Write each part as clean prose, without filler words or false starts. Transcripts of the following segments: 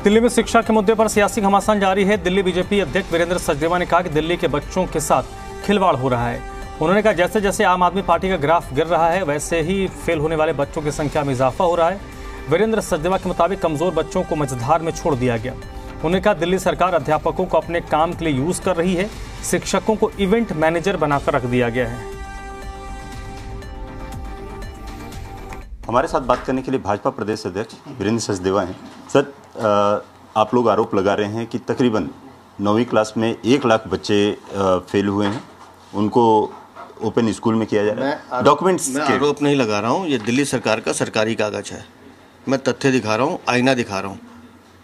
दिल्ली में शिक्षा के मुद्दे पर सियासी घमासान जारी है। दिल्ली बीजेपी अध्यक्ष वीरेंद्र सचदेवा ने कहा कि दिल्ली के बच्चों के साथ खिलवाड़ हो रहा है। उन्होंने कहा जैसे जैसे आम आदमी पार्टी का ग्राफ गिर रहा है वैसे ही फेल होने वाले बच्चों की संख्या में इजाफा हो रहा है। वीरेंद्र सचदेवा के मुताबिक कमजोर बच्चों को मझधार में छोड़ दिया गया। उन्होंने कहा दिल्ली सरकार अध्यापकों को अपने काम के लिए यूज कर रही है, शिक्षकों को इवेंट मैनेजर बनाकर रख दिया गया है। हमारे साथ बात करने के लिए भाजपा प्रदेश अध्यक्ष वीरेंद्र सचदेवा हैं। सर, आप लोग आरोप लगा रहे हैं कि तकरीबन 9वीं क्लास में 1 लाख बच्चे फेल हुए हैं, उनको ओपन स्कूल में किया जा रहा है। डॉक्यूमेंट्स मैं आरोप नहीं लगा रहा हूँ, ये दिल्ली सरकार का सरकारी कागज है। मैं तथ्य दिखा रहा हूँ, आईना दिखा रहा हूँ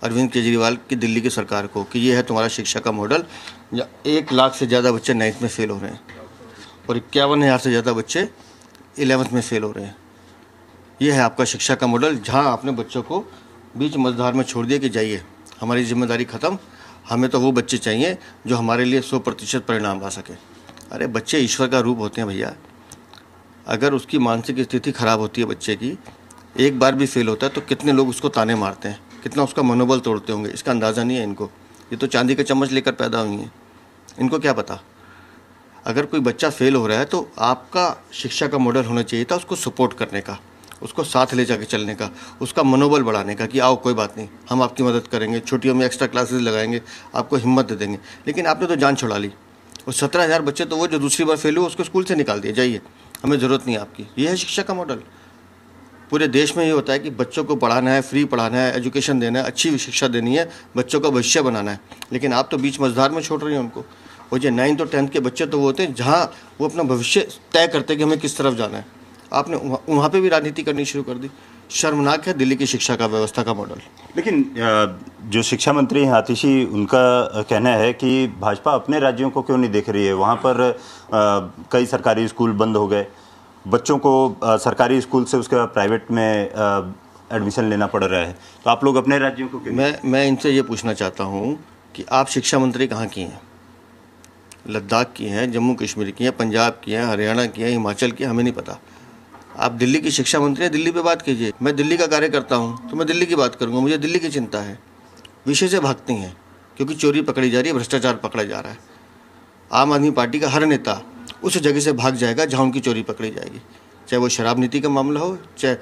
अरविंद केजरीवाल की दिल्ली की सरकार को कि ये है तुम्हारा शिक्षा का मॉडल। 1 लाख से ज़्यादा बच्चे 9th में फेल हो रहे हैं और 51,000 से ज़्यादा बच्चे 11th में फेल हो रहे हैं। ये है आपका शिक्षा का मॉडल, जहाँ आपने बच्चों को बीच मझधार में छोड़ दिया कि जाइए, हमारी जिम्मेदारी ख़त्म, हमें तो वो बच्चे चाहिए जो हमारे लिए 100% परिणाम ला सके। अरे बच्चे ईश्वर का रूप होते हैं भैया। अगर उसकी मानसिक स्थिति खराब होती है बच्चे की, एक बार भी फेल होता है तो कितने लोग उसको ताने मारते हैं, कितना उसका मनोबल तोड़ते होंगे, इसका अंदाज़ा नहीं है इनको। ये तो चांदी का चम्मच लेकर पैदा हुई हैं, इनको क्या पता। अगर कोई बच्चा फेल हो रहा है तो आपका शिक्षा का मॉडल होना चाहिए था उसको सपोर्ट करने का, उसको साथ ले जाके चलने का, उसका मनोबल बढ़ाने का कि आओ कोई बात नहीं, हम आपकी मदद करेंगे, छुट्टियों में एक्स्ट्रा क्लासेस लगाएंगे, आपको हिम्मत दे देंगे। लेकिन आपने तो जान छुड़ा ली। और 17,000 बच्चे तो वो जो दूसरी बार फेल हुए उसको स्कूल से निकाल दिए, जाइए हमें ज़रूरत नहीं आपकी। ये है शिक्षा का मॉडल। पूरे देश में ये होता है कि बच्चों को पढ़ाना है, फ्री पढ़ाना है, एजुकेशन देना है, अच्छी शिक्षा देनी है, बच्चों का भविष्य बनाना है। लेकिन आप तो बीच मझधार में छोड़ रही हैं उनको। और जो 9th और 10th के बच्चे तो वो होते हैं जहाँ वो अपना भविष्य तय करते हैं कि हमें किस तरफ जाना है। आपने वहाँ पे भी राजनीति करनी शुरू कर दी। शर्मनाक है दिल्ली की शिक्षा का व्यवस्था का मॉडल। लेकिन जो शिक्षा मंत्री हैं आतिशी, उनका कहना है कि भाजपा अपने राज्यों को क्यों नहीं देख रही है। वहाँ पर कई सरकारी स्कूल बंद हो गए, बच्चों को सरकारी स्कूल से उसके प्राइवेट में एडमिशन लेना पड़ रहा है, तो आप लोग अपने राज्यों को क्यों? मैं इनसे ये पूछना चाहता हूँ कि आप शिक्षा मंत्री कहाँ की हैं? लद्दाख की हैं, जम्मू कश्मीर की हैं, पंजाब की हैं, हरियाणा की हैं, हिमाचल की, हमें नहीं पता। आप दिल्ली की शिक्षा मंत्री हैं, दिल्ली पे बात कीजिए। मैं दिल्ली का कार्यकर्ता हूँ तो मैं दिल्ली की बात करूँगा, मुझे दिल्ली की चिंता है। विषय से भागती हैं क्योंकि चोरी पकड़ी जा रही है, भ्रष्टाचार पकड़ा जा रहा है। आम आदमी पार्टी का हर नेता उस जगह से भाग जाएगा जहाँ उनकी चोरी पकड़ी जाएगी, चाहे वो शराब नीति का मामला हो, चाहे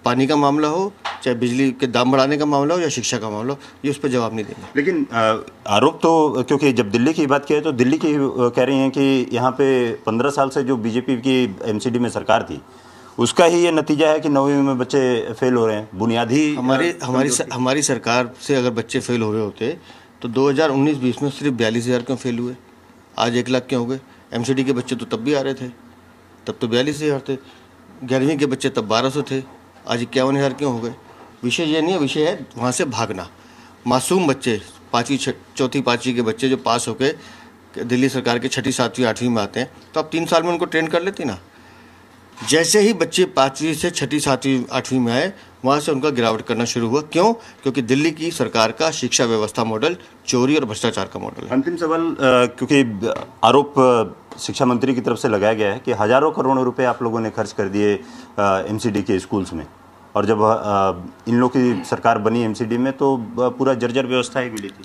पानी का मामला हो, चाहे बिजली के दाम बढ़ाने का मामला हो या शिक्षा का मामला हो, ये उस पर जवाब नहीं देंगे। लेकिन आरोप तो, क्योंकि जब दिल्ली की बात किया तो दिल्ली की कह रही हैं कि यहाँ पे 15 साल से जो बीजेपी की एमसीडी में सरकार थी उसका ही ये नतीजा है कि 9वीं में बच्चे फेल हो रहे हैं। बुनियादी हमारी सरकार से अगर बच्चे फेल हो रहे होते तो 2019-20 में सिर्फ 42,000 क्यों फेल हुए, आज 1 लाख क्यों हो गए? एमसीडी के बच्चे तो तब भी आ रहे थे, तब तो 42,000 थे। 11वीं के बच्चे तब 1200 थे, आज 51,000 क्यों हो गए? विषय ये नहीं है, विषय है वहाँ से भागना। मासूम बच्चे 5वीं 4th 5वीं के बच्चे जो पास होकर दिल्ली सरकार के 6ठी 7वीं 8वीं में आते हैं तो आप 3 साल में उनको ट्रेन कर लेती ना। जैसे ही बच्चे 5वीं से 6ठी 7वीं 8वीं में आए वहाँ से उनका गिरावट करना शुरू हुआ। क्यों? क्योंकि दिल्ली की सरकार का शिक्षा व्यवस्था मॉडल चोरी और भ्रष्टाचार का मॉडल है। अंतिम सवाल, क्योंकि आरोप शिक्षा मंत्री की तरफ से लगाया गया है कि हजारों करोड़ रुपए आप लोगों ने खर्च कर दिए एमसीडी के स्कूल्स में, और जब इन लोगों की सरकार बनी एमसीडी में तो पूरा जर्जर व्यवस्था ही मिली थी।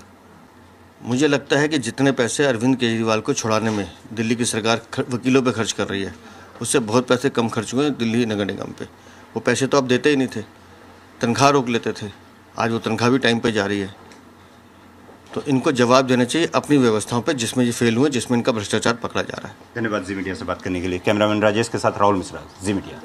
मुझे लगता है कि जितने पैसे अरविंद केजरीवाल को छुड़ाने में दिल्ली की सरकार वकीलों पे खर्च कर रही है, उससे बहुत पैसे कम खर्च हुए दिल्ली नगर निगम पे। वो पैसे तो आप देते ही नहीं थे, तनख्वाह रोक लेते थे, आज वो तनख्वाह भी टाइम पे जा रही है। तो इनको जवाब देना चाहिए अपनी व्यवस्थाओं पे जिसमें ये फेल हुए, जिसमें इनका भ्रष्टाचार पकड़ा जा रहा है। धन्यवाद जी मीडिया से बात करने के लिए। कैमरामैन राजेश के साथ राहुल मिश्रा, जी मीडिया।